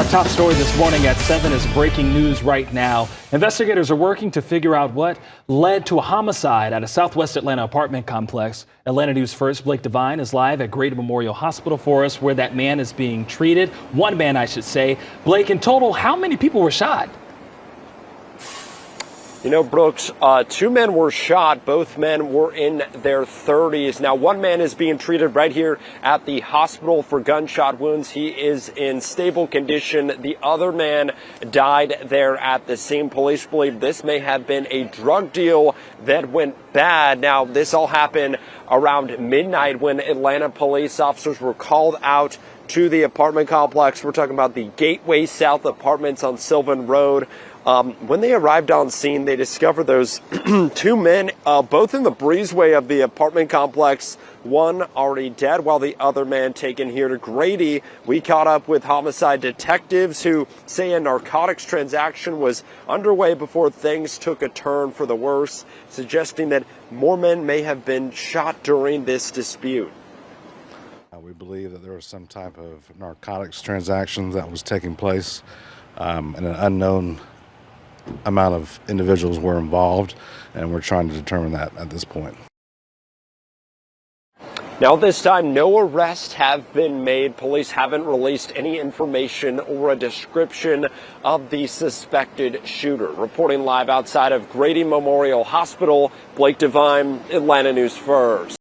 top story this morning at 7 is breaking news right now. Investigators are working to figure out what led to a homicide at a Southwest Atlanta apartment complex. Atlanta News First, Blake Devine is live at Grady Hospital for us, where that man is being treated. One man, I should say. Blake, in total, how many people were shot? You know, Brooks, two men were shot. Both men were in their 30s. Now, one man is being treated right here at the hospital for gunshot wounds. He is in stable condition. The other man died there at the scene. Police believe this may have been a drug deal that went bad. Now, this all happened around midnight when Atlanta police officers were called out to the apartment complex. We're talking about the Gateway South Apartments on Sylvan Road. When they arrived on scene, they discovered those two men, both in the breezeway of the apartment complex, one already dead, while the other man taken here to Grady. We caught up with homicide detectives who say a narcotics transaction was underway before things took a turn for the worse, suggesting that more men may have been shot during this dispute. We believe that there was some type of narcotics transaction that was taking place, and an unknown amount of individuals were involved, and we're trying to determine that at this point. Now, this time, no arrests have been made. Police haven't released any information or a description of the suspected shooter. Reporting live outside of Grady Memorial Hospital, Blake Devine, Atlanta News First.